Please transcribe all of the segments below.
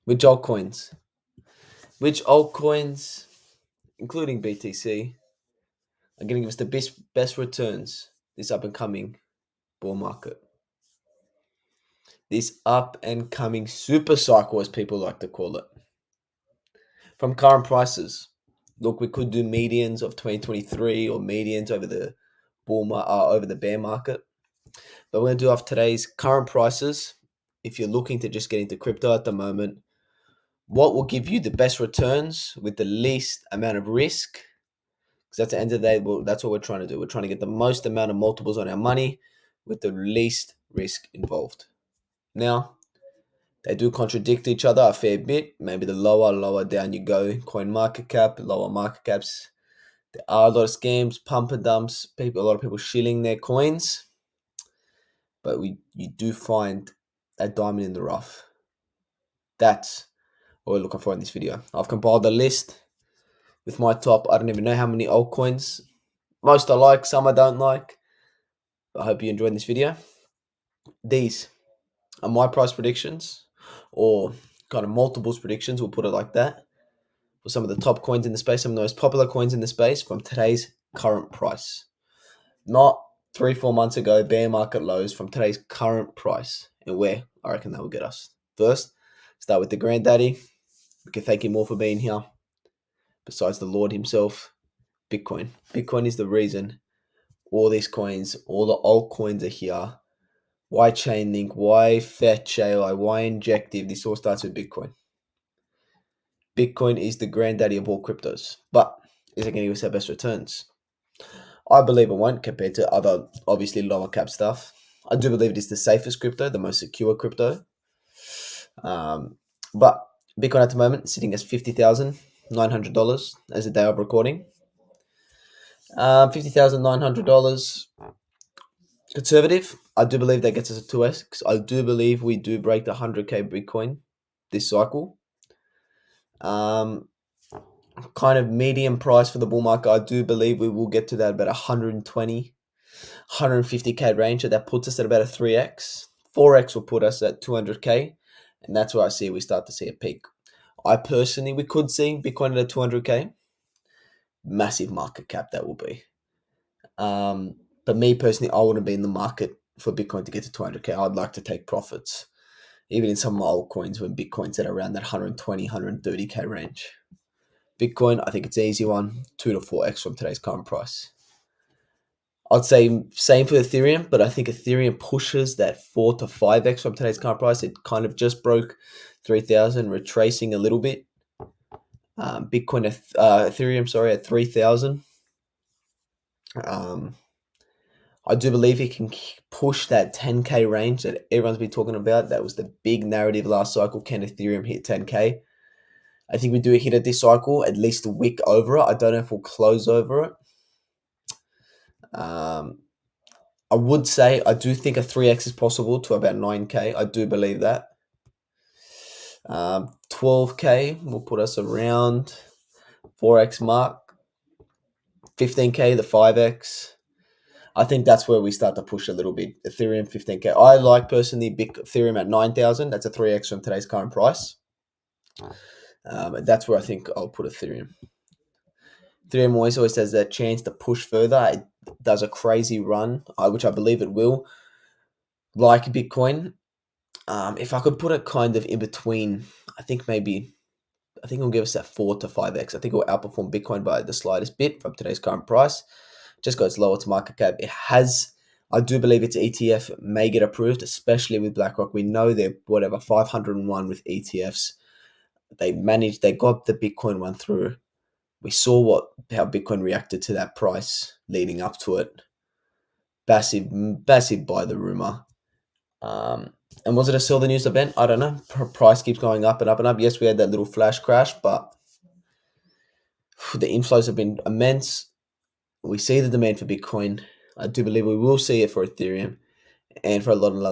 Which altcoins? Which altcoins, including BTC, are going to give us the best returns this up and coming bull market? This up and coming super cycle, as people like to call it. From current prices, look, we could do medians of 2023 or medians over the over the bear market, but we're going to do off today's current prices. If you're looking to just get into crypto at the moment, what will give you the best returns with the least amount of risk? Because at the end of the day, that's what we're trying to do. We're trying to get the most amount of multiples on our money with the least risk involved. Now, they do contradict each other a fair bit. Maybe the lower down you go, coin market cap, lower market caps. There are a lot of scams, pump and dumps, a lot of people shilling their coins. But you do find a diamond in the rough. That's what we're looking for in this video. I've compiled a list with my top, I don't even know how many altcoins. Most I like, some I don't like. I hope you enjoyed this video. These are my price predictions, or kind of multiples predictions, we'll put it like that, for some of the top coins in the space, some of the most popular coins in the space from today's current price. Not 3-4 months ago, bear market lows, from today's current price and where I reckon that will get us. First, start with the granddaddy. We can thank him all for being here. Besides the Lord himself, Bitcoin. Bitcoin is the reason all these coins, all the altcoins are here. Why Chainlink? Why Fetch AI? Why Injective? This all starts with Bitcoin. Bitcoin is the granddaddy of all cryptos. But is it going to give us our best returns? I believe it won't, compared to other, obviously, lower cap stuff. I do believe it is the safest crypto, the most secure crypto. But Bitcoin at the moment sitting at $50,900 as a day of recording. $50,900 conservative. I do believe that gets us a 2x. I do believe we do break the 100k Bitcoin this cycle. Kind of medium price for the bull market. I do believe we will get to that about 120, 150k range. So that puts us at about a 3x. 4x will put us at 200k. And that's where I see we start to see a peak. We could see Bitcoin at a 200k. Massive market cap that will be. But me personally, I wouldn't be in the market for Bitcoin to get to 200k. I'd like to take profits, even in some of my altcoins when Bitcoin's at around that 120, 130k range. Bitcoin, I think it's an easy one, 2 to 4x from today's current price. I'd say same for Ethereum, but I think Ethereum pushes that 4 to 5x from today's current price. It kind of just broke 3,000, retracing a little bit. Ethereum, at 3,000. I do believe it can push that 10k range that everyone's been talking about. That was the big narrative last cycle. Can Ethereum hit 10k? I think we do hit it this cycle, at least a wick over it. I don't know if we'll close over it. I would say I do think a 3x is possible to about 9k. I do believe that. 12k will put us around 4x mark. 15k, the 5x. I think that's where we start to push a little bit. Ethereum, 15k. I like personally big Ethereum at 9,000. That's a 3x from today's current price. That's where I think I'll put Ethereum. Ethereum always has that chance to push further. It does a crazy run, which I believe it will, like Bitcoin. If I could put it kind of in between, I think it'll give us that 4 to 5x. I think it will outperform Bitcoin by the slightest bit from today's current price. Just goes lower to market cap. I do believe its ETF may get approved, especially with BlackRock. We know they're 501 with ETFs. They got the Bitcoin one through. We saw how Bitcoin reacted to that price leading up to it. Massive buy the rumor. And was it a sell the news event? I don't know. Price keeps going up and up and up. Yes, we had that little flash crash, but the inflows have been immense. We see the demand for Bitcoin. I do believe we will see it for Ethereum and for a lot of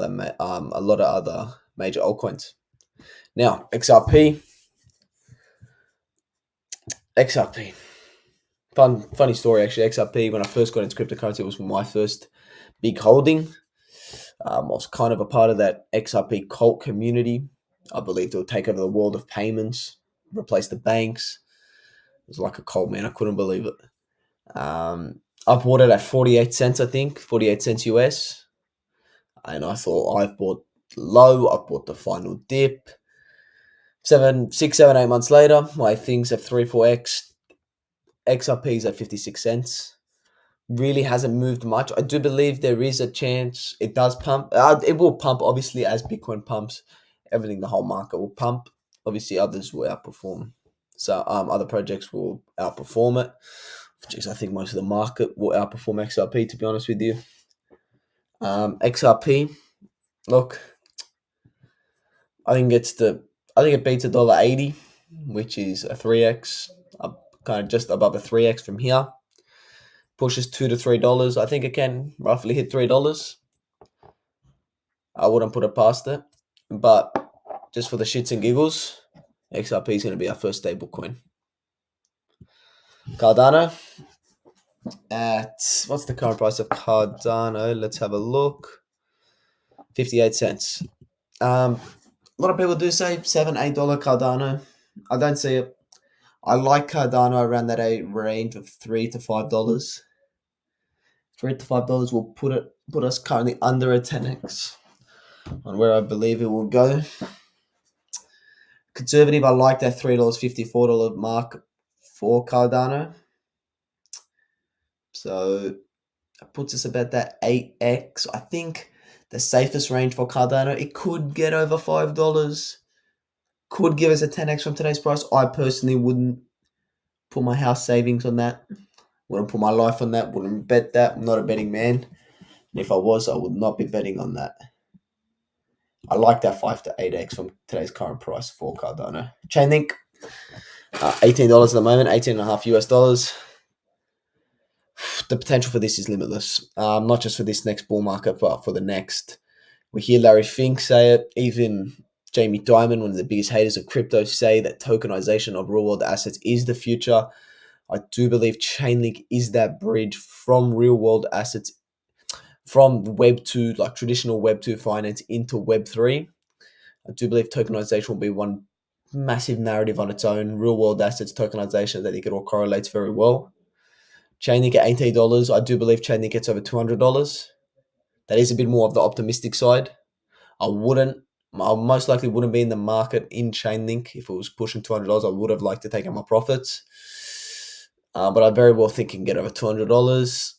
other major altcoins. Now, XRP. Funny story actually. XRP, when I first got into cryptocurrency, it was my first big holding. I was kind of a part of that XRP cult community. I believe they'll take over the world of payments, replace the banks. It was like a cold man. I couldn't believe it. I bought it at 48 cents, I think, 48 cents US. And I thought I've bought low, I've bought the final dip. 6, 7, 8 months later, my things have 3, 4x. XRP's at 56 cents. Really hasn't moved much. I do believe there is a chance it does pump. It will pump, obviously, as Bitcoin pumps. Everything, the whole market will pump. Obviously, others will outperform. So other projects will outperform it. Jeez, I think most of the market will outperform XRP, to be honest with you. XRP, look, I think it beats $1.80, which is a 3x, kind of just above a 3x from here. Pushes $2 to $3. I think it can roughly hit $3. I wouldn't put it past it, but just for the shits and giggles, XRP is going to be our first stable coin. Cardano, what's the current price of Cardano? Let's have a look. 58 cents. A lot of people do say $7, $8 Cardano. I don't see it. I like Cardano around that range of $3 to $5. $3 to $5 will put us currently under a 10x on where I believe it will go. Conservative, I like that $3.50, $4 mark for Cardano. So it puts us about that 8x. I think the safest range for Cardano, it could get over $5. Could give us a 10x from today's price. I personally wouldn't put my house savings on that. Wouldn't put my life on that. Wouldn't bet that. I'm not a betting man. And if I was, I would not be betting on that. I like that 5 to 8x from today's current price for Cardano. Chainlink, $18 at the moment, $18.5 US. The potential for this is limitless. Not just for this next bull market, but for the next. We hear Larry Fink say it. Even Jamie Dimon, one of the biggest haters of crypto, say that tokenization of real-world assets is the future. I do believe Chainlink is that bridge from real-world assets, from Web 2, like traditional Web 2 finance, into Web 3. I do believe tokenization will be one massive narrative on its own. Real-world assets, tokenization, I think it all correlates very well. Chainlink at $18. I do believe Chainlink gets over $200. That is a bit more of the optimistic side. I most likely wouldn't be in the market in Chainlink if it was pushing $200. I would have liked to take out my profits. But I very well think you can get over $200.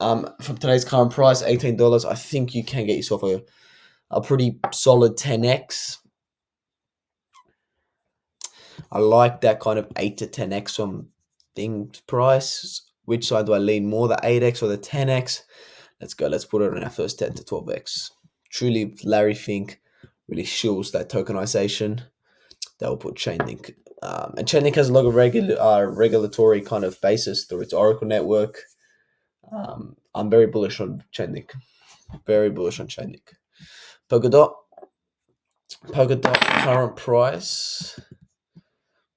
From today's current price, $18, I think you can get yourself a pretty solid 10x. I like that kind of 8 to 10x from things price. Which side do I lean more, the 8x or the 10x? Let's go. Let's put it on our first 10 to 12x. Truly, Larry Fink really shills that tokenization. That will put Chainlink. And Chainlink has a lot of regulatory kind of basis through its Oracle network. I'm very bullish on Chainlink. Very bullish on Chainlink. Polkadot current price.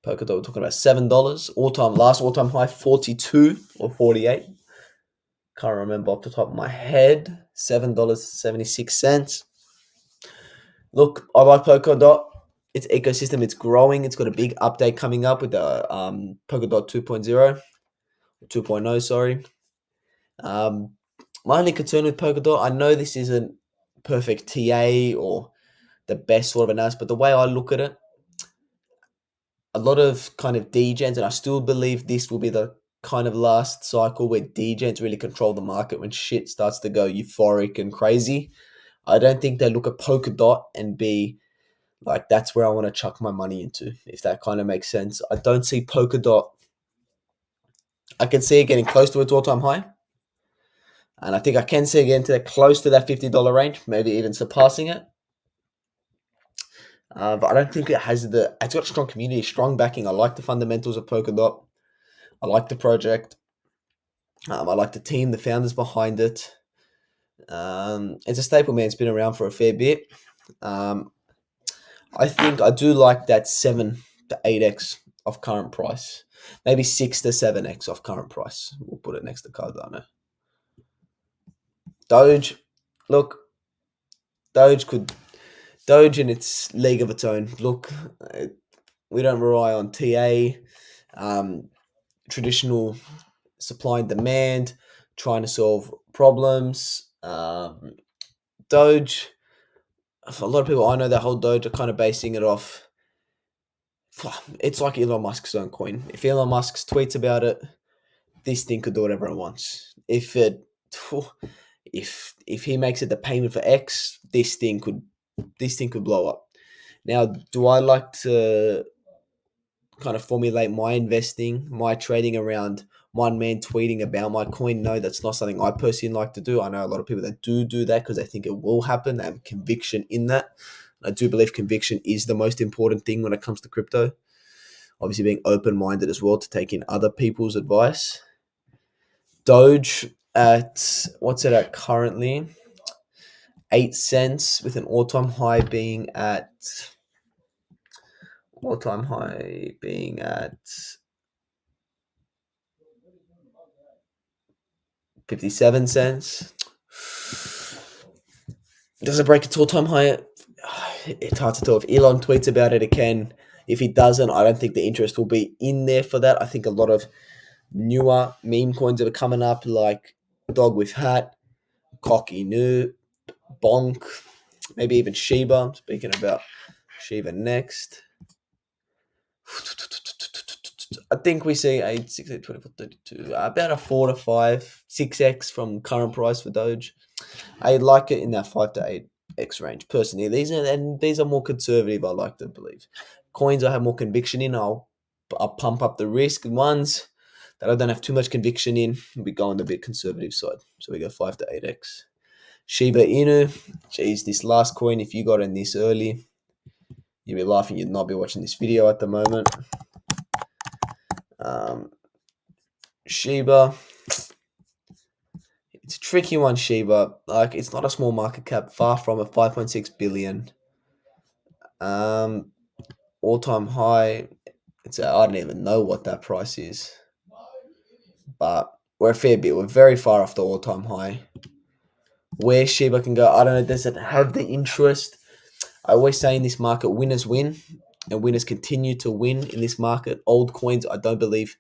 Polkadot, we're talking about $7. Last all-time high, 42 or 48. Can't remember off the top of my head. $7.76. Look, I like Polkadot. Its ecosystem, it's growing. It's got a big update coming up with the Polkadot 2.0. 2.0, sorry. My only concern with Polkadot, I know this isn't perfect TA or the best sort of analysis, but the way I look at it, a lot of kind of degens, and I still believe this will be the kind of last cycle where degens really control the market when shit starts to go euphoric and crazy. I don't think they look at Polkadot and be like, that's where I want to chuck my money into, if that kind of makes sense. I don't see Polkadot. I can see it getting close to its all-time high. And I think I can see it getting close to that $50 range, maybe even surpassing it. But I don't think it has it's got strong community, strong backing. I like the fundamentals of Polkadot. I like the project. I like the team, the founders behind it. It's a staple, man. It's been around for a fair bit. I think I do like that 7 to 8x of current price. Maybe 6 to 7x of current price. We'll put it next to Cardano. Doge. Look, Doge could Doge in its league of its own. Look, we don't rely on TA, traditional supply and demand, trying to solve problems. Doge, a lot of people I know that hold Doge are kind of basing it off. It's like Elon Musk's own coin. If Elon Musk tweets about it, this thing could do whatever it wants. If he makes it the payment for X, this thing could blow up. Now, do I like to kind of formulate my investing, my trading around one man tweeting about my coin? No, that's not something I personally like to do. I know a lot of people that do that because they think it will happen. They have conviction in that. I do believe conviction is the most important thing when it comes to crypto. Obviously, being open minded as well to take in other people's advice. Doge at what's it at currently? 8 cents, with an all-time high being at 57 cents. Does it break its all-time high? It's hard to tell. If Elon tweets about it again, if he doesn't, I don't think the interest will be in there for that. I think a lot of newer meme coins that are coming up, like Dog with Hat, Cocky New, Bonk, maybe even Sheba. Speaking about Sheba next. I think we see 8, 6, 8, 24, 32, about a 4 to 5, 6x from current price for Doge. I like it in that 5 to 8x range personally. These are more conservative, I like to believe. Coins I have more conviction in, I'll pump up the risk. Ones that I don't have too much conviction in, we go on the bit conservative side. So we go 5 to 8x. Shiba Inu, geez, this last coin, if you got in this early, you'd be laughing, you'd not be watching this video at the moment. Sheba, it's a tricky one. Sheba, like, it's not a small market cap, far from it. 5.6 billion. All-time high. I don't even know what that price is, but we're a fair bit. We're very far off the all-time high. Where Sheba can go, I don't know. Does it have the interest? I always say in this market, winners win, and winners continue to win in this market. Old coins, I don't believe,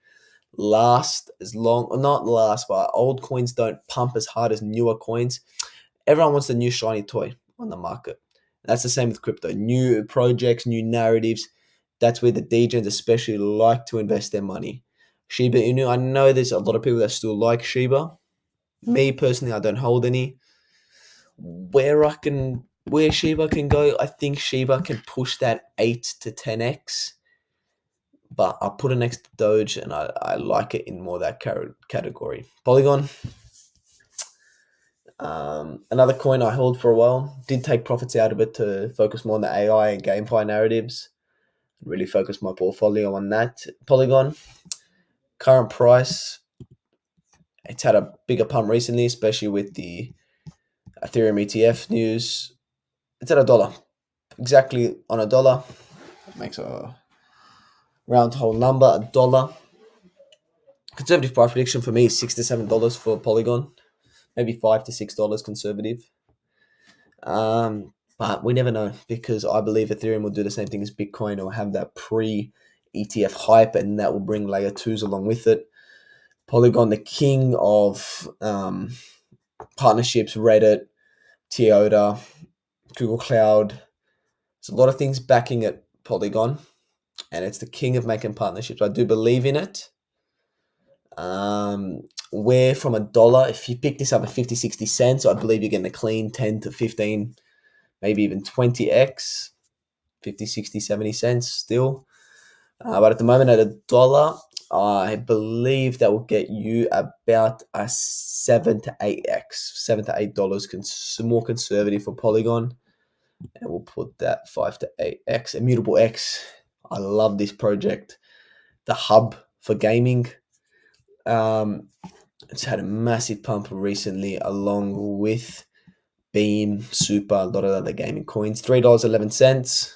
last as long, or not last, but old coins don't pump as hard as newer coins. Everyone wants the new shiny toy on the market. That's the same with crypto. New projects, new narratives. That's where the DJs especially like to invest their money. Shiba Inu, I know there's a lot of people that still like Shiba. Me personally, I don't hold any. Where Shiba can go, I think Shiba can push that 8 to 10x. But I'll put it next to Doge, and I like it in more that category. Polygon, another coin I held for a while. Did take profits out of it to focus more on the AI and GameFi narratives. Really focus my portfolio on that. Polygon, current price, it's had a bigger pump recently, especially with the Ethereum ETF news. It's at $1. Exactly on $1. Makes a round whole number, $1. Conservative price prediction for me is $6 to $7 for Polygon. Maybe $5 to $6 conservative. But we never know, because I believe Ethereum will do the same thing as Bitcoin, or have that pre-ETF hype, and that will bring layer 2s along with it. Polygon, the king of partnerships, Reddit, Toyota, Google Cloud. There's a lot of things backing it, Polygon, and it's the king of making partnerships. I do believe in it. Where from $1, if you pick this up at 50, 60 cents, I believe you're getting a clean 10 to 15, maybe even 20x, 50, 60, 70 cents still. But at the moment at $1, I believe that will get you about a 7 to 8x, $7 to $8 more conservative for Polygon. And we'll put that 5 to 8x. Immutable X, I love this project. The hub for gaming. It's had a massive pump recently, along with Beam, Super, a lot of other gaming coins. $3.11.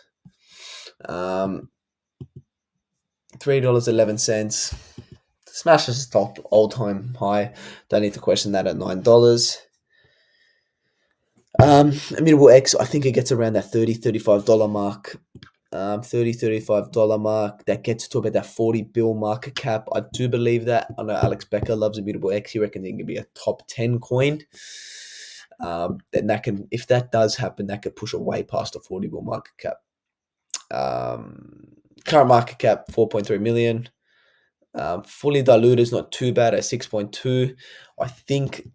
$3.11. Smashes top all-time high. Don't need to question that at $9. Immutable X, I think it gets around that $30-$35 mark. $30-$35 mark. That gets to about that 40 bill market cap. I do believe that. I know Alex Becker loves Immutable X. He reckons it can be a top 10 coin. Then that can, if that does happen, that could push it way past the 40 bill market cap. Current market cap 4.3 million. Fully diluted is not too bad at 6.2. I think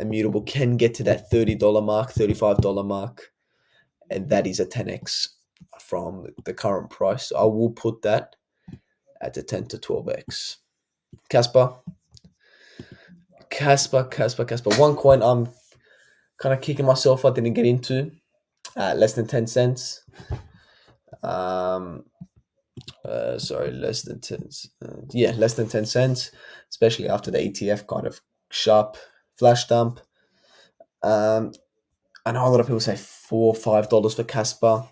Immutable can get to that $30 mark, $35 mark, and that is a 10x from the current price. I will put that at the 10 to 12x. Casper. One coin I'm kind of kicking myself I didn't get into. Less than 10 cents. Less than 10. Less than 10 cents, especially after the ETF kind of sharp flash dump. I know a lot of people say $4-5 for Casper.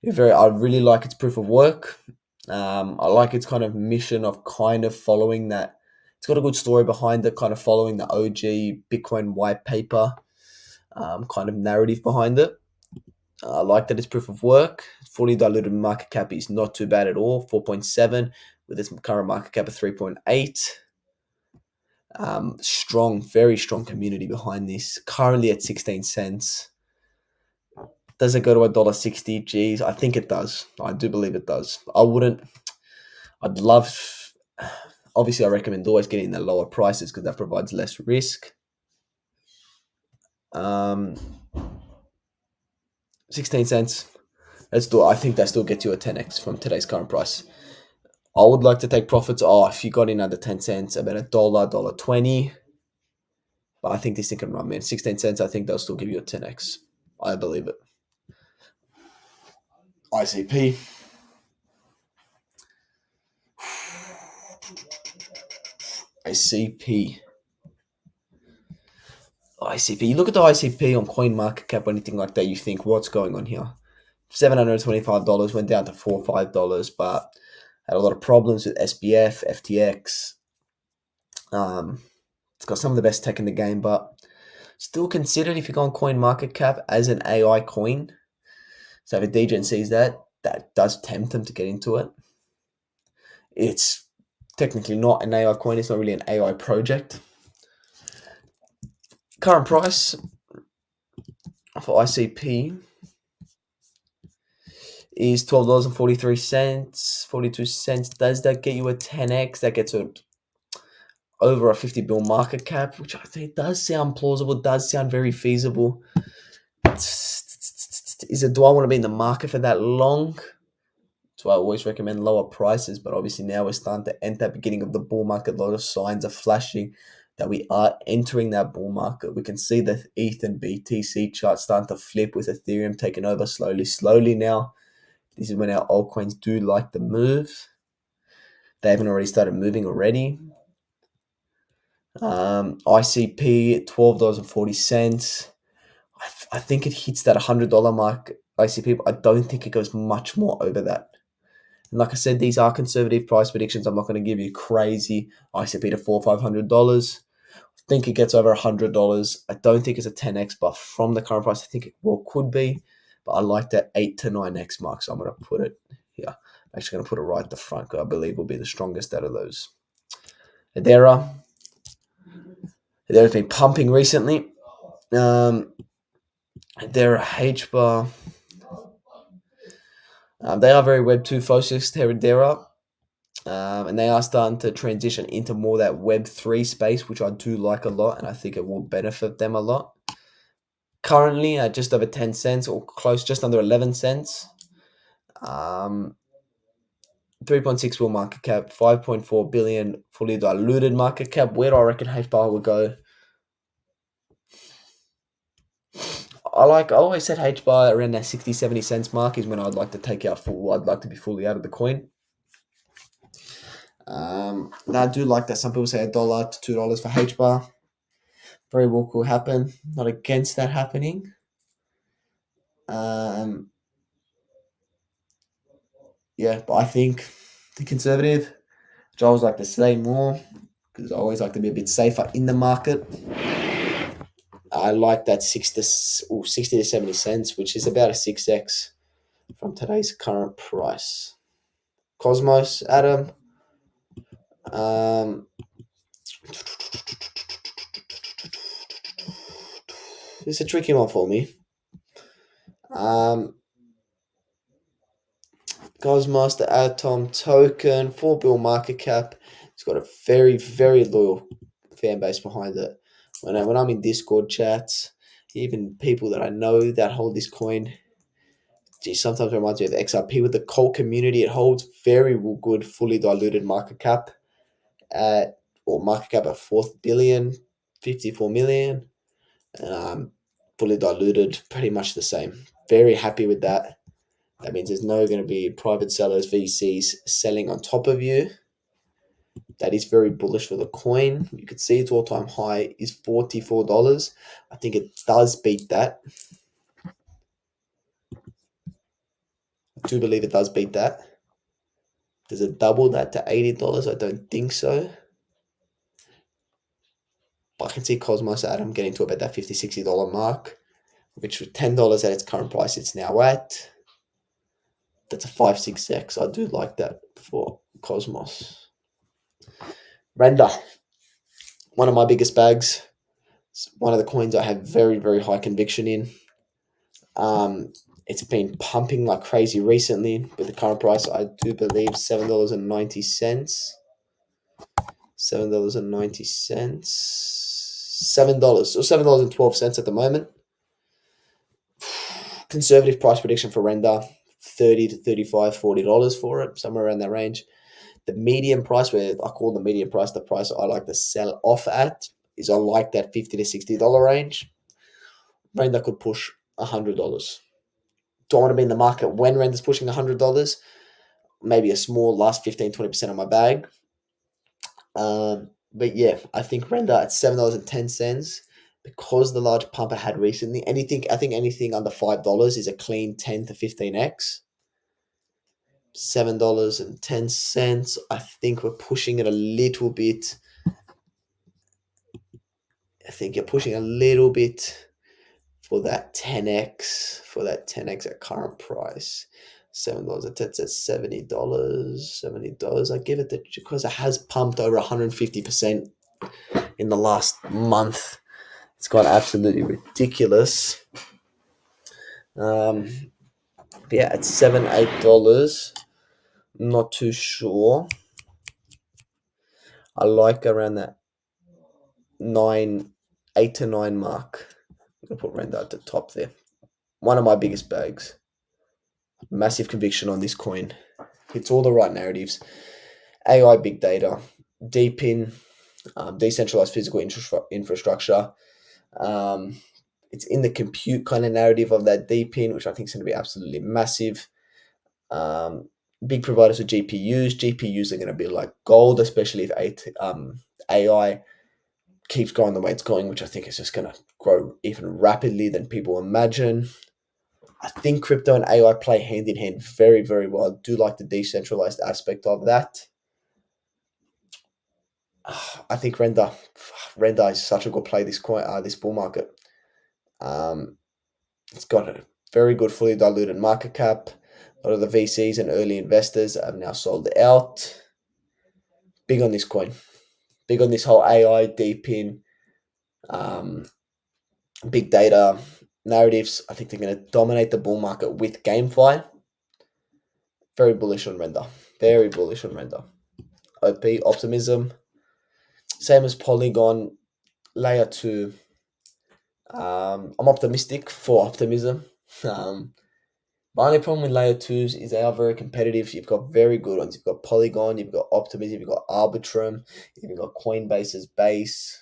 I really like its proof of work. I like its kind of mission of kind of following that. It's got a good story behind it, kind of following the OG Bitcoin white paper kind of narrative behind it. I like that it's proof of work. Fully diluted market cap is not too bad at all, 4.7 with its current market cap of 3.8. Strong, very strong community behind this. Currently at 16 cents. Does it go to $1.60? Geez, I think it does. I do believe it does. I'd love, obviously I recommend always getting the lower prices because that provides less risk. 16 cents. I think that still gets you a 10x from today's current price. I would like to take profits if you got in under 10 cents, about $1.20. But I think this thing can run, man. 16 cents, I think they'll still give you a 10x. I believe it. ICP. You look at the ICP on CoinMarketCap or anything like that, you think, what's going on here? $725 went down to $4 or $5, but had a lot of problems with SBF, FTX. It's got some of the best tech in the game, but still considered if you go on CoinMarketCap as an AI coin. So if a DJ sees that does tempt them to get into it. It's technically not an AI coin. It's not really an AI project. Current price for ICP is $12.43, 42 cents. Does that get you a 10x? That gets it over a 50 bill market cap, which I think does sound plausible, does sound very feasible. Do I want to be in the market for that long? So I always recommend lower prices, but obviously now we're starting to enter the beginning of the bull market. A lot of signs are flashing that we are entering that bull market. We can see the ETH and BTC chart starting to flip with Ethereum taking over slowly now. This is when our altcoins do like to move. They haven't already started moving already. ICP $12.40. I think it hits that $100 mark ICP, but I don't think it goes much more over that. And like I said, these are conservative price predictions. I'm not going to give you crazy ICP to $400 or $500. I think it gets over $100. I don't think it's a 10x, but from the current price, I think it could be. But I like that 8 to 9x mark, so I'm going to put it here. I'm actually going to put it right at the front because I believe will be the strongest out of those. Hedera. Hedera's been pumping recently. Hedera HBAR. They are very Web 2 focused, Hedera. And they are starting to transition into more that Web 3 space, which I do like a lot, and I think it will benefit them a lot. Currently at just over 10 cents or close, just under 11 cents. 3.6 bill market cap, 5.4 billion fully diluted market cap. Where do I reckon HBAR would go? I always said HBAR around that 60-70 cents mark is when I'd like to take out I'd like to be fully out of the coin. And I do like that. Some people say $1 to $2 for HBAR. Very well could happen. Not against that happening. But I think the conservative, which I always like to say more, because I always like to be a bit safer in the market. I like that 60 to 70 cents, which is about a 6x from today's current price. Cosmos, Adam. It's a tricky one for me. Cosmos, the Atom token, 4 bill market cap. It's got a very, very loyal fan base behind it. When I'm in Discord chats, even people that I know that hold this coin, sometimes it reminds me of XRP with the cult community. It holds very good, fully diluted market cap market cap at 4 billion, 54 million. Fully diluted, pretty much the same. Very happy with that. That means there's no going to be private sellers, VCs selling on top of you. That is very bullish for the coin. You can see its all-time high is $44. I think it does beat that. I do believe it does beat that. Does it double that to $80? I don't think so. But I can see Cosmos Atom getting to about that $50, $60 mark, which with $10 at its current price, it's now at. That's a 5-6x. I do like that for Cosmos. Renda, one of my biggest bags. It's one of the coins I have very, very high conviction in. It's been pumping like crazy recently with the current price. I do believe $7.90. $7.90. $7 or $7.12 at the moment. Conservative price prediction for Renda, $30 to $35, $40 for it, somewhere around that range. The median price, where I call the median price the price I like to sell off at, is I like that $50 to $60 range. Renda could push $100. Do I want to be in the market when Renda's pushing $100? Maybe a small last 15-20% of my bag. But yeah, I think Renda at $7.10, because the large pump it had recently, I think anything under $5 is a clean 10 to 15x. $7.10. I think we're pushing it a little bit. I think you're pushing a little bit for that 10x at current price. $7, that's at $70. $70. I give it that because it has pumped over 150% in the last month. It's gone absolutely ridiculous. Yeah, at $7-8, not too sure. I like around that 8 to 9 mark. I'm gonna put Renda at the top there. One of my biggest bags. Massive conviction on this coin. Hits all the right narratives. AI, big data, deep in decentralized physical infrastructure. It's in the compute kind of narrative of that deep in, which I think is going to be absolutely massive. Big providers of GPUs. GPUs are going to be like gold, especially if AI keeps going the way it's going, which I think is just going to grow even rapidly than people imagine. I think crypto and AI play hand in hand very, very well. I do like the decentralized aspect of that. I think Renda is such a good play this bull market. It's got a very good fully diluted market cap. A lot of the VCs and early investors have now sold out. Big on this coin. Big on this whole AI deep in big data narratives. I think they're going to dominate the bull market with GameFi. Very bullish on Renda. Very bullish on Renda. OP, optimism. Same as Polygon, layer 2. I'm optimistic for optimism. My only problem with layer 2s is they are very competitive. You've got very good ones. You've got Polygon, you've got Optimism, you've got Arbitrum, you've got Coinbase's base.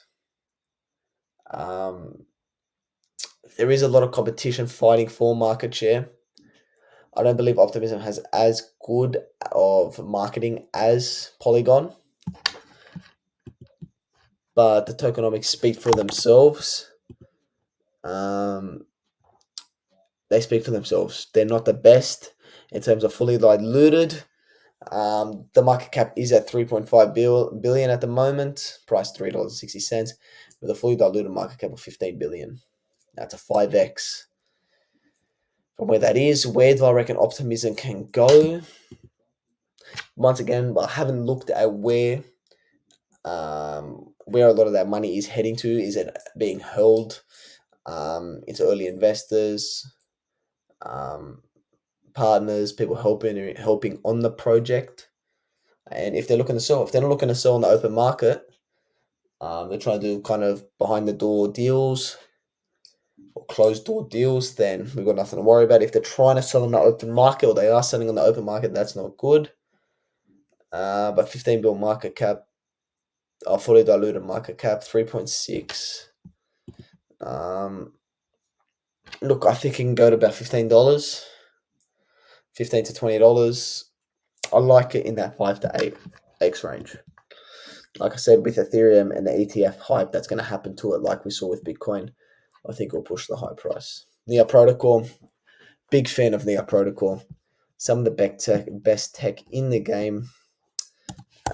There is a lot of competition fighting for market share. I don't believe Optimism has as good of marketing as Polygon, but the tokenomics speak for themselves. They speak for themselves. They're not the best in terms of fully diluted. The market cap is at $3.5 billion at the moment. Price $3.60. with a fully diluted market cap of 15 billion. That's a 5x from where that is. Where do I reckon optimism can go? Once again, I haven't looked at where a lot of that money is heading to. Is it being hurled into early investors, partners, people helping on the project? And if they're looking to sell, if they're not looking to sell on the open market, they're trying to do kind of behind the door deals or closed door deals, then we've got nothing to worry about. If they're trying to sell on the open market, or they are selling on the open market, that's not good. But 15 bill market cap, fully diluted market cap, 3.6. Look, I think it can go to about $15, $15 to $20. I like it in that 5 to 8x range. Like I said, with Ethereum and the ETF hype that's going to happen to it, like we saw with Bitcoin, I think it'll push the high price. Nia Protocol, big fan of Nia Protocol. Some of the best tech in the game.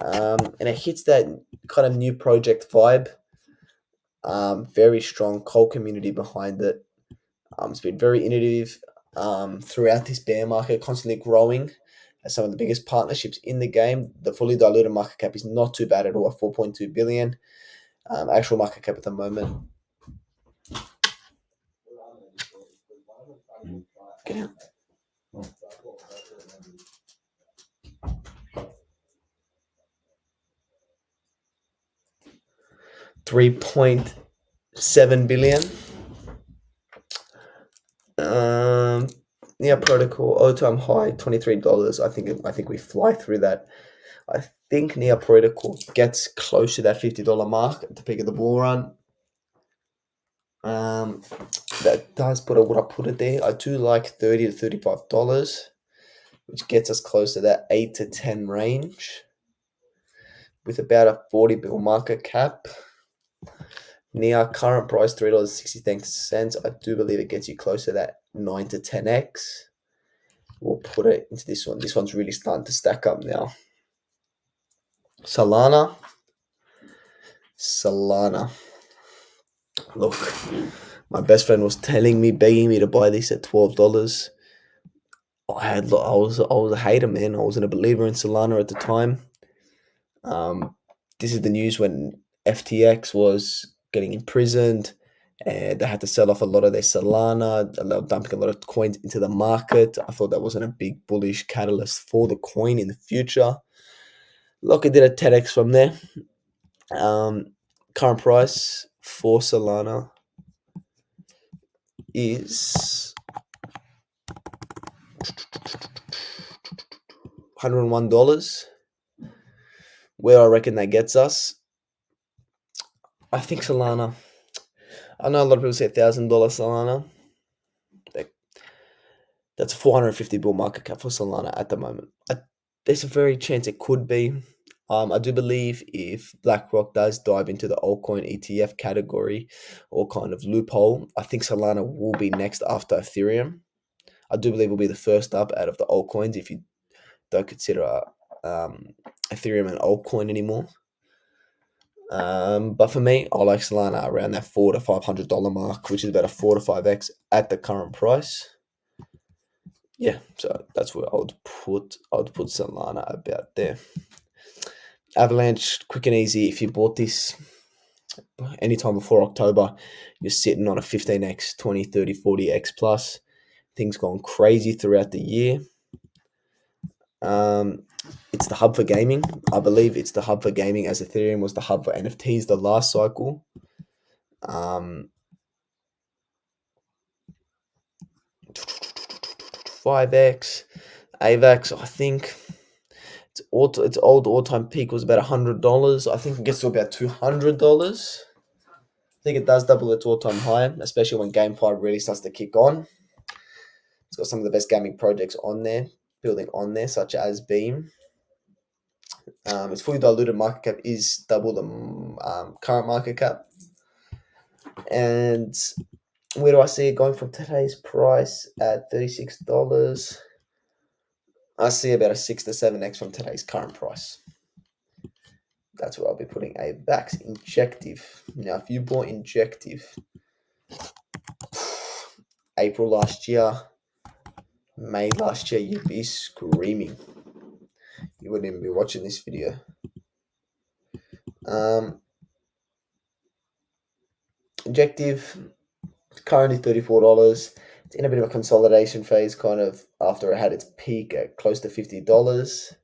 And it hits that kind of new project vibe. Very strong cold community behind it. It's been very innovative throughout this bear market, constantly growing. As some of the biggest partnerships in the game. The fully diluted market cap is not too bad at all, 4.2 billion. Actual market cap at the moment. Get out. 3.7 billion. Yeah, Protocol all-time high, $23. I think we fly through that. I think Nia Protocol gets close to that $50 mark at the peak of the bull run. That does put it what I put it there. I do like $30 to $35, which gets us close to that 8 to 10 range, with about a 40 bill market cap. Nia current price $3.60. I do believe it gets you close to that 9 to 10x. We'll put it into this one. This one's really starting to stack up now. Solana. Look, my best friend was telling me, begging me to buy this at $12. I was a hater, man. I wasn't a believer in Solana at the time. This is the news when FTX was getting imprisoned, and they had to sell off a lot of their Solana, dumping a lot of coins into the market. I thought that wasn't a big bullish catalyst for the coin in the future. Look, it did a 10x from there. Current price for Solana is $101. Where I reckon that gets us, I think Solana. I know a lot of people say $1,000 Solana. That's a 450 bull market cap for Solana at the moment. There's a very chance it could be. I do believe if BlackRock does dive into the altcoin ETF category or kind of loophole, I think Solana will be next after Ethereum. I do believe it will be the first up out of the altcoins if you don't consider Ethereum an altcoin anymore. But for me, I like Solana around that $400 to $500 mark, which is about a 4 to 5x at the current price. Yeah, so that's where I would put Solana about there. Avalanche, quick and easy. If you bought this anytime before October, you're sitting on a 15x, 20, 30, 40x plus. Things gone crazy throughout the year. It's the hub for gaming. I believe it's the hub for gaming, as Ethereum was the hub for NFTs the last cycle. 5x, AVAX, I think its old all-time peak was about $100. I think it gets to about $200. I think it does double its all-time high, especially when GameFi really starts to kick on. It's got some of the best gaming projects on there, building on there, such as Beam. Its fully diluted market cap is double the current market cap. And where do I see it going from today's price at $36? I see about a 6 to 7x from today's current price. That's where I'll be putting AVAX Injective. Now, if you bought Injective April last year, May last year, you'd be screaming. You wouldn't even be watching this video. Injective, currently $34. It's in a bit of a consolidation phase, kind of after it had its peak at close to $50.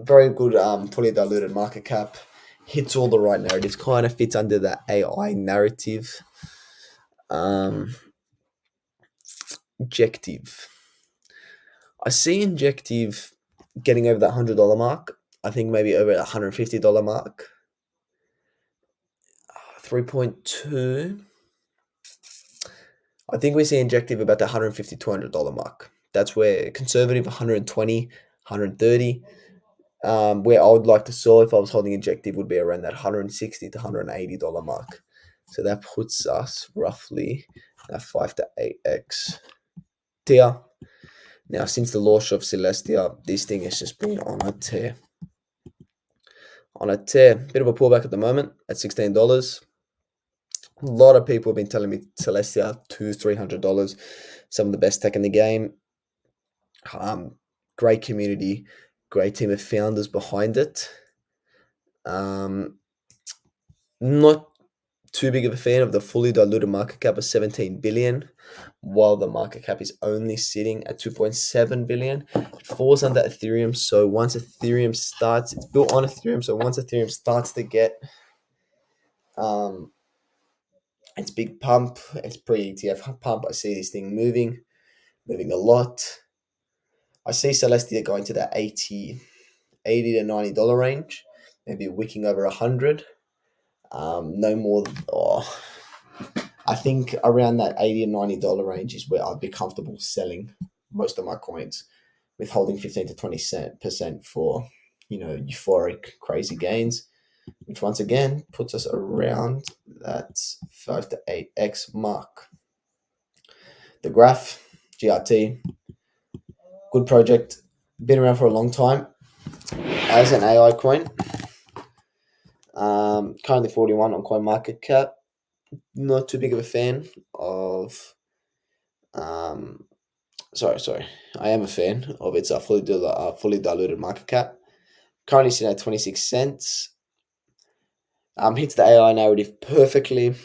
Very good, fully diluted market cap. Hits all the right narratives. Kind of fits under that AI narrative. Injective. I see Injective getting over that $100 mark. I think maybe over the $150 mark. 3.2. I think we see Injective about the $150, $200 mark. That's where conservative 120, 130. Where I would like to sell if I was holding Injective would be around that $160 to $180 mark. So that puts us roughly at 5 to 8x tier. Now, since the launch of Celestia, this thing has just been on a tear. Bit of a pullback at the moment at $16. A lot of people have been telling me Celestia $200-$300. Some of the best tech in the game. Great community, great team of founders behind it. Not too big of a fan of the fully diluted market cap of 17 billion, while the market cap is only sitting at 2.7 billion. It falls under Ethereum, so once Ethereum starts, it's built on Ethereum, so once Ethereum starts to get its big pump, its pre-ETF pump, I see this thing moving a lot. I see Celestia going to that $80 to $90 range, maybe wicking over 100. No more. I think around that $80 and $90 range is where I'd be comfortable selling most of my coins, with holding 15 to 20% for, euphoric, crazy gains, which once again puts us around that 5 to 8x mark. The graph, GRT, good project, been around for a long time as an AI coin. Currently 41 on CoinMarketCap. Not too big of a fan of. Sorry. I am a fan of its fully diluted market cap. Currently sitting at 26 cents. Hits the AI narrative perfectly.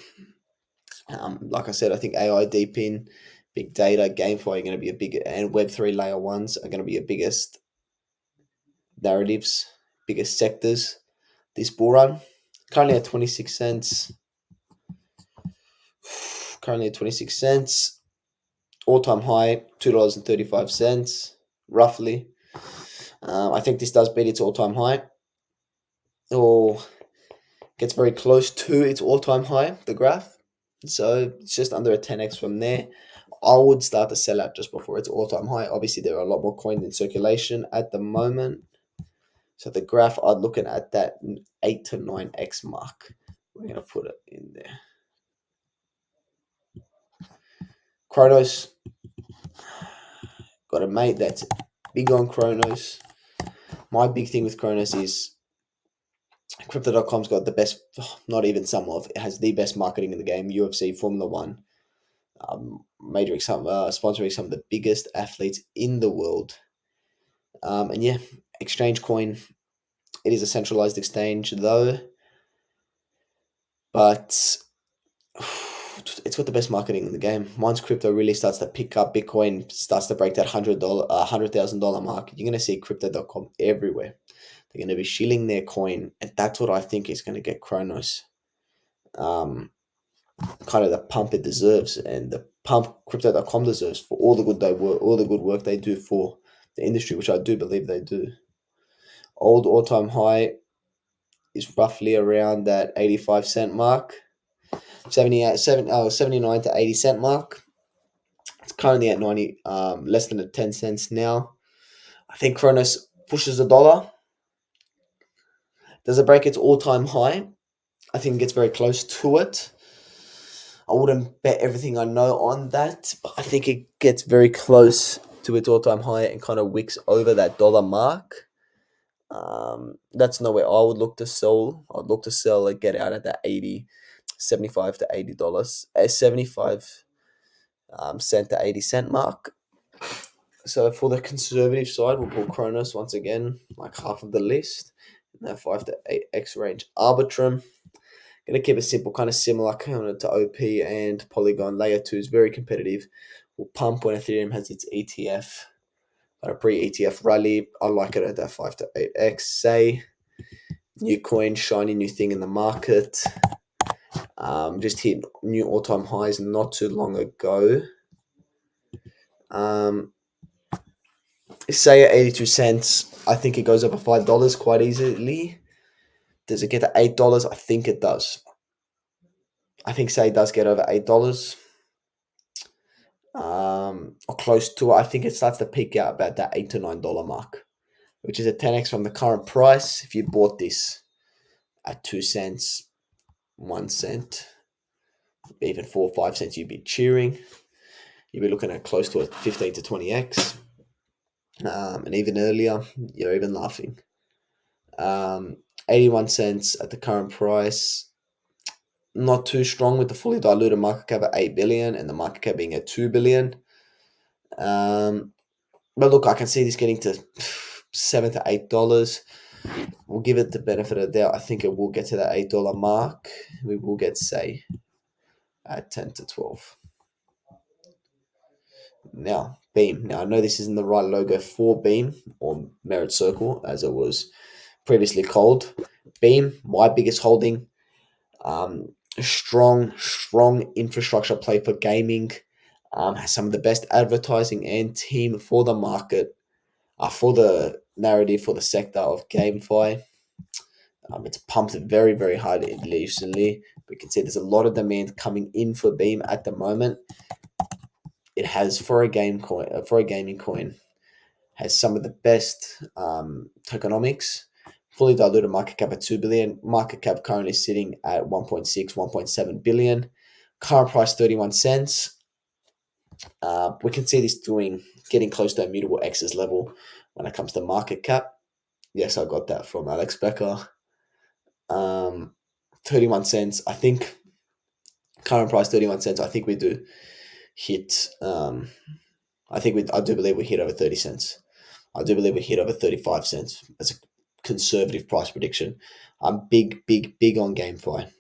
Like I said, I think AI deep in, big data, GameFi are going to be and Web3 layer ones are going to be your biggest narratives, biggest sectors this bull run. Currently at 26 cents. All-time high, $2.35, roughly. I think this does beat its all-time high, or gets very close to its all-time high, the graph. So it's just under a 10x from there. I would start to sell out just before its all-time high. Obviously, there are a lot more coins in circulation at the moment. So the graph, I'd looking at that 8 to 9x mark. We're going to put it in there. Kronos. Got a mate that's big on Kronos. My big thing with Kronos is Crypto.com's got the best, not even some of, it has the best marketing in the game. UFC, Formula One, sponsoring some of the biggest athletes in the world. And yeah, exchange coin. It is a centralized exchange though, but it's got the best marketing in the game. Once crypto really starts to pick up, Bitcoin starts to break that $100,000 mark, you're going to see Crypto.com everywhere. They're going to be shilling their coin, and that's what I think is going to get Kronos kind of the pump it deserves, and the pump Crypto.com deserves for all the good work they do for the industry, which I do believe they do. Old all-time high is roughly around that 85 cent mark, 79 to 80 cent mark. It's currently at 90, less than 10 cents now. I think Kronos pushes $1. Does it break its all-time high? I think it gets very close to it. I wouldn't bet everything I know on that, but I think it gets very close to its all-time high and kind of wicks over that dollar mark. That's nowhere I would look to sell. I'd look to sell and get out at that 80, 75 to $80, a 75 cent to 80 cent mark. So for the conservative side, we'll pull Kronos once again, like half of the list in that 5 to 8x range. Arbitrum, gonna keep it simple, kind of similar kind of to OP and Polygon. Layer 2 is very competitive. Will pump when Ethereum has its ETF, a pre-ETF rally. I like it at that 5 to 8x. Say, new coin, shiny new thing in the market. Just hit new all-time highs not too long ago. Say at 82 cents, I think it goes over $5 quite easily. Does it get to $8? I think it does. I think say it does get over $8. Or close to it. I think it starts to peak out about that $8 to $9 mark, which is a 10x from the current price. If you bought this at 2 cents, 1 cent, even 4 or 5 cents, you'd be cheering. You'd be looking at close to a 15 to 20x. And even earlier, you're even laughing. 81 cents at the current price. Not too strong with the fully diluted market cap at 8 billion and the market cap being at 2 billion. But look, I can see this getting to $7 to $8. We'll give it the benefit of the doubt. I think it will get to that $8 mark. We will get, say, at 10 to 12. Now, Beam. Now, I know this isn't the right logo for Beam or Merit Circle, as it was previously called. Beam, my biggest holding. Strong infrastructure play for gaming. Has some of the best advertising and team for the market, for the narrative, for the sector of GameFi. It's pumped very, very hard recently. We can see there's a lot of demand coming in for Beam at the moment. It has for a gaming coin, has some of the best tokenomics. Fully diluted market cap at 2 billion. Market cap currently sitting at 1.6, 1.7 billion. Current price 31 cents. We can see this getting close to immutable X's level when it comes to market cap. Yes, I got that from Alex Becker. 31 cents. I think current price 31 cents. I think we do hit. I do believe we hit over 30 cents. I do believe we hit over 35 cents as a conservative price prediction. I'm big on GameFi.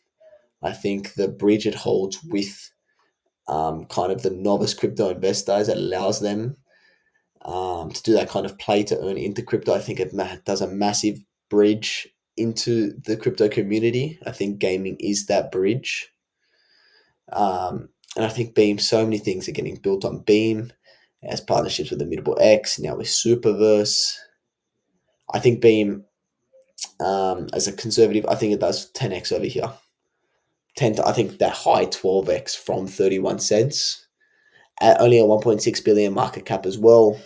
I think the bridge it holds with kind of the novice crypto investors, it allows them to do that kind of play to earn into crypto. I think it does a massive bridge into the crypto community. I think gaming is that bridge. And I think Beam, so many things are getting built on Beam. It has partnerships with Immutable X, now with Superverse. I think Beam, as a conservative, I think it does 10x over here. I think that high 12x from 31 cents at only a 1.6 billion market cap as well.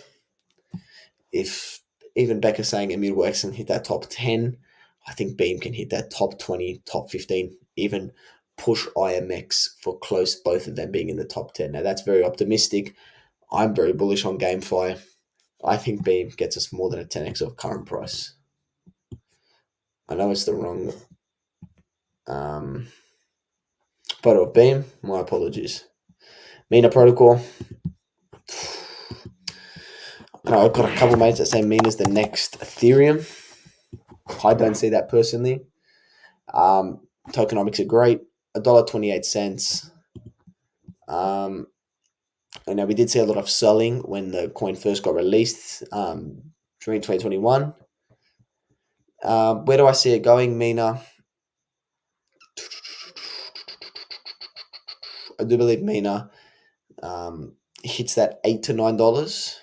If even Becca saying Immutable X can hit that top 10, I think Beam can hit that top 20, top 15, even push IMX for close, both of them being in the top 10. Now that's very optimistic. I'm very bullish on GameFi. I think Beam gets us more than a 10x of current price. I know it's the wrong photo of Beam. My apologies. Mina Protocol. I've got a couple mates that say Mina's the next Ethereum. I don't see that personally. Tokenomics are great. $1.28. I know we did see a lot of selling when the coin first got released during 2021. Where do I see it going, Mina? I do believe Mina hits that $8 to $9.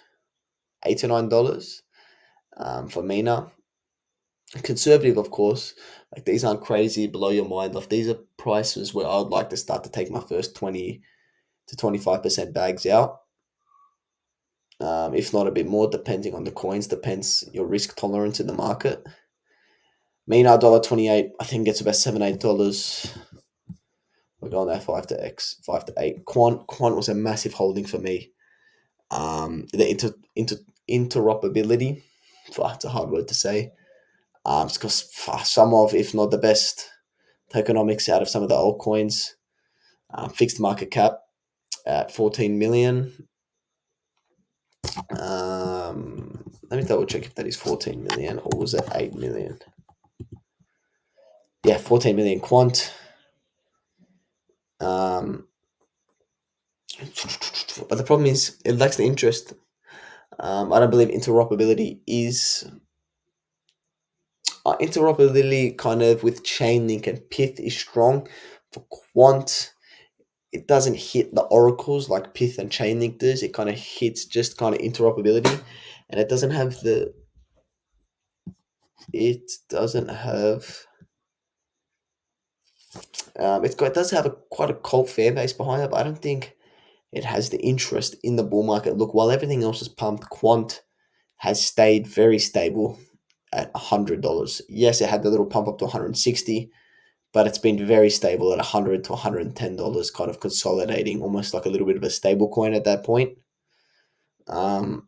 $8 to $9 for Mina. Conservative, of course. Like, these aren't crazy, blow your mind off. These are prices where I would like to start to take my first 20 to 25% bags out. If not a bit more, depending on the coins, depends your risk tolerance in the market. Mina $1.28, I think it's about $7, $8. We're going there 5 to X, 5 to 8. Quant was a massive holding for me. The interoperability, it's a hard word to say. Because some of, if not the best, tokenomics out of some of the altcoins. Fixed market cap at 14 million. Let me double check if that is 14 million or was it 8 million? Yeah, 14 million Quant. But the problem is it lacks the interest. I don't believe interoperability is kind of with Chainlink and Pith is strong. For Quant, it doesn't hit the oracles like Pith and Chainlink does. It kind of hits just kind of interoperability, and it doesn't have the. It doesn't have. It does have quite a cult fan base behind it, but I don't think it has the interest in the bull market. Look, while everything else is pumped, Quant has stayed very stable at $100. Yes, it had the little pump up to 160, but it's been very stable at $100 to $110, kind of consolidating, almost like a little bit of a stable coin at that point. Quant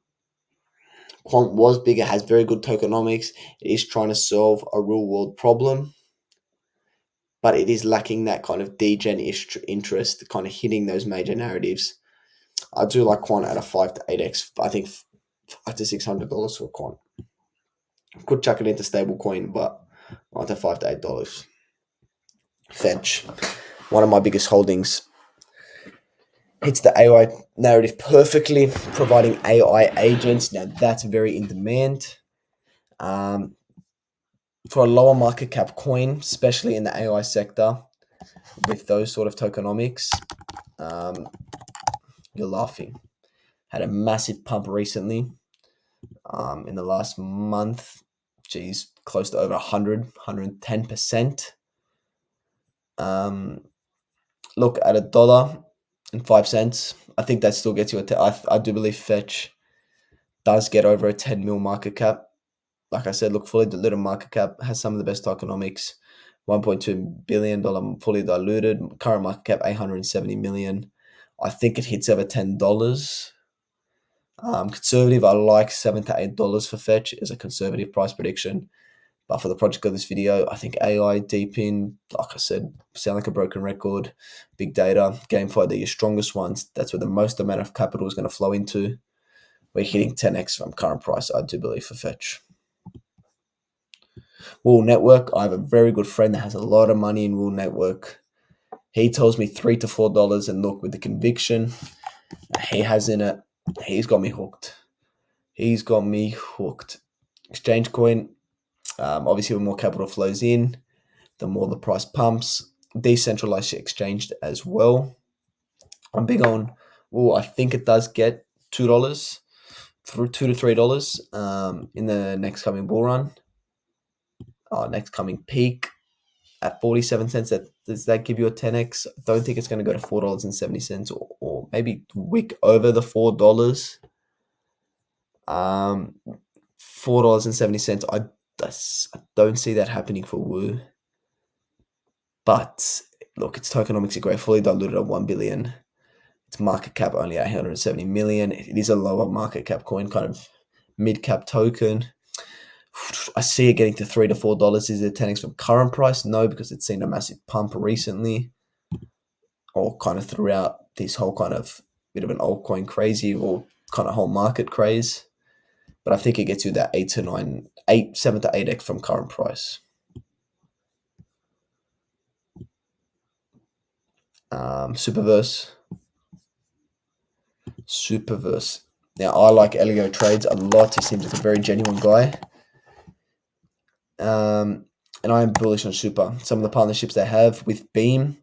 was bigger, has very good tokenomics. It is trying to solve a real world problem, but it is lacking that kind of degen interest, kind of hitting those major narratives. I do like Quant at a 5 to 8x. I think $500 to $600 for Quant. Could chuck it into stablecoin, but not to $5 to $8. Fetch, one of my biggest holdings, hits the AI narrative perfectly, providing AI agents. Now that's very in demand. For a lower market cap coin, especially in the AI sector, with those sort of tokenomics, you're laughing. Had a massive pump recently. In the last month, geez, close to over 110%. Look at $1.05. I think that still gets you I do believe Fetch does get over a 10 mil market cap. Like I said, look, fully diluted market cap, has some of the best tokenomics. $1.2 billion fully diluted. Current market cap, 870 million. I think it hits over $10. Conservative, I like $7 to $8 for Fetch as a conservative price prediction. But for the project of this video, I think AI, deep in, like I said, sound like a broken record. Big data, GameFi, they're your strongest ones. That's where the most amount of capital is going to flow into. We're hitting 10x from current price, I do believe, for Fetch. Wool Network, I have a very good friend that has a lot of money in Wool Network. He tells me $3 to $4, and look, with the conviction he has in it, he's got me hooked. Exchange coin, obviously, when more capital flows in, the more the price pumps. Decentralized exchange as well. I'm big on. I think it does get $2 through $2 to $3 in the next coming bull run. Next coming peak at 47 cents. Does that give you a 10x? I don't think it's going to go to $4.70 or maybe wick over the $4. $4.70. I don't see that happening for Woo. But look, its tokenomics are great. Fully diluted at 1 billion. Its market cap only 870 million. It is a lower market cap coin, kind of mid cap token. I see it getting to $3 to $4. Is it 10x from current price? No, because it's seen a massive pump recently, or kind of throughout this whole kind of bit of an altcoin crazy or kind of whole market craze. But I think it gets you that 7 to 8x from current price. Superverse. Now, I like Elio Trades a lot. He seems like a very genuine guy. And I am bullish on Super. Some of the partnerships they have with Beam,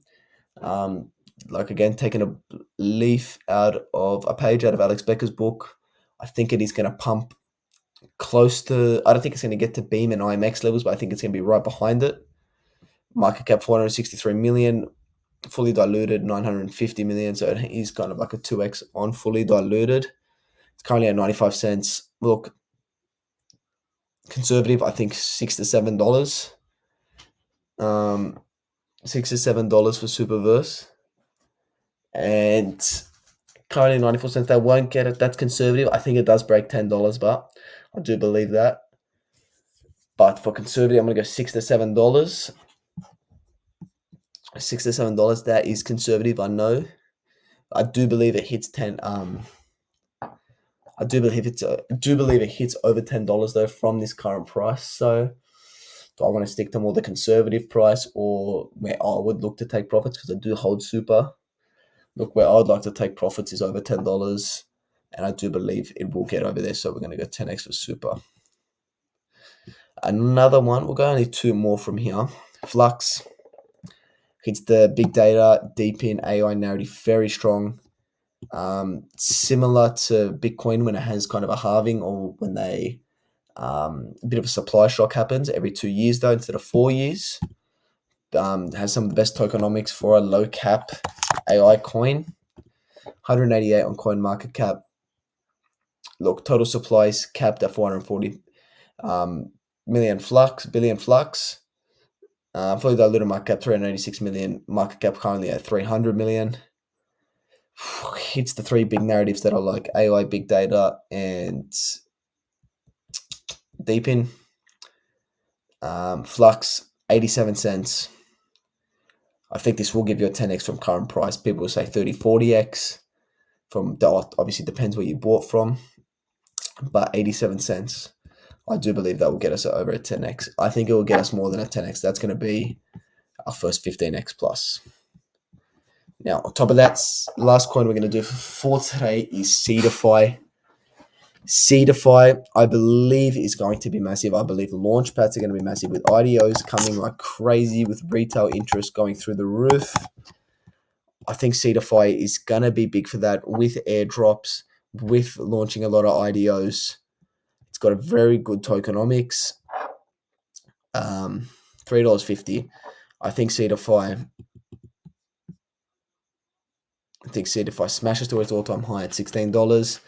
like again, taking a leaf out of a page out of Alex Becker's book, I think it is going to pump close to, I don't think it's going to get to Beam and IMX levels, but I think it's going to be right behind it. Market cap 463 million, fully diluted 950 million. So it is kind of like a 2x on fully diluted. It's currently at 95 cents. Look, conservative, I think $6 to $7. $6 to $7 for Superverse. And currently 94 cents. They won't get it. That's conservative. I think it does break $10, but I do believe that. But for conservative, I'm gonna go $6 to $7. $6 to $7. That is conservative. I know. I do believe it hits 10. I do believe it hits over $10 though from this current price. So do I want to stick to more the conservative price, or where I would look to take profits because I do hold super? Look, where I would like to take profits is over $10, and I do believe it will get over there. So we're going to go 10x for super. Another one, we'll go only two more from here. Flux hits the big data, deep in AI narrative, very strong. Similar to Bitcoin when it has kind of a halving, or when they a bit of a supply shock happens every 2 years though instead of 4 years. Has some of the best tokenomics for a low cap AI coin. 188 on coin market cap. Look, total supply is capped at 440 billion flux. Fully diluted market cap 386 million. Market cap currently at 300 million. Hits the three big narratives that are like AI, big data, and deep in. Flux 87 cents. I think this will give you a 10x from current price. People will say 30, 40x. Obviously depends where you bought from, but 87 cents. I do believe that will get us over a 10x. I think it will get us more than a 10x. That's going to be our first 15x plus. Now, on top of that, last coin we're going to do for today is Seedify. Seedify, I believe, is going to be massive. I believe launch pads are going to be massive, with IDOs coming like crazy, with retail interest going through the roof. I think Seedify is going to be big for that, with airdrops, with launching a lot of IDOs. It's got a very good tokenomics. $3.50. I think Seedify smashes to its all-time high at $16.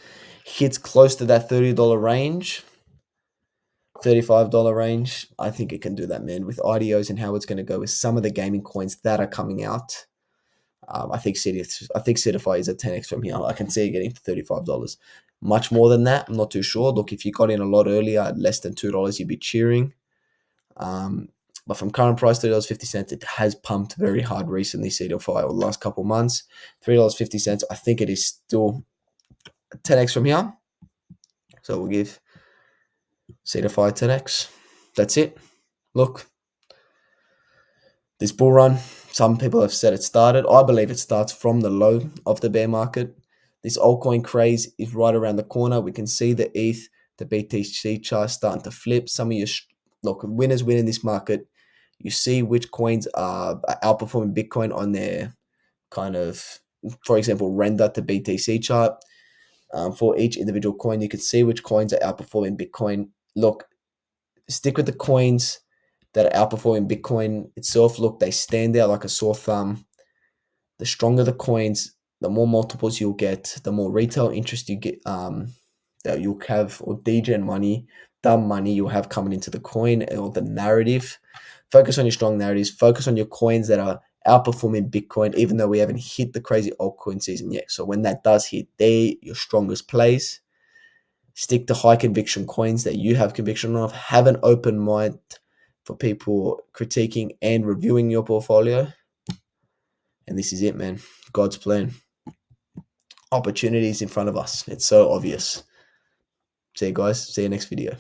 Hits close to that $30 range. $35 range. I think it can do that, man, with IDOs and how it's going to go with some of the gaming coins that are coming out. I think Seedify is a 10x from here. I can see it getting to $35. Much more than that, I'm not too sure. Look, if you got in a lot earlier at less than $2, you'd be cheering. But from current price, $3.50, it has pumped very hard recently, Seedify, over the last couple of months. $3.50, I think it is still a 10x from here. So we'll give Seedify 10x. That's it. Look, this bull run, some people have said it started. I believe it starts from the low of the bear market. This altcoin craze is right around the corner. We can see the ETH, the BTC chart starting to flip. Some of you, look, winners win in this market. You see which coins are outperforming Bitcoin on their kind of, for example, Renda to BTC chart. For each individual coin, you can see which coins are outperforming Bitcoin. Look, stick with the coins that are outperforming Bitcoin itself. Look, they stand out like a sore thumb. The stronger the coins, the more multiples you'll get, the more retail interest you get, that you'll have, or degen money, dumb money you'll have coming into the coin or the narrative. Focus on your strong narratives. Focus on your coins that are outperforming Bitcoin, even though we haven't hit the crazy altcoin season yet. So when that does hit, they're your strongest plays. Stick to high conviction coins that you have conviction of. Have an open mind for people critiquing and reviewing your portfolio. And this is it, man. God's plan. Opportunities in front of us. It's so obvious. See you guys. See you next video.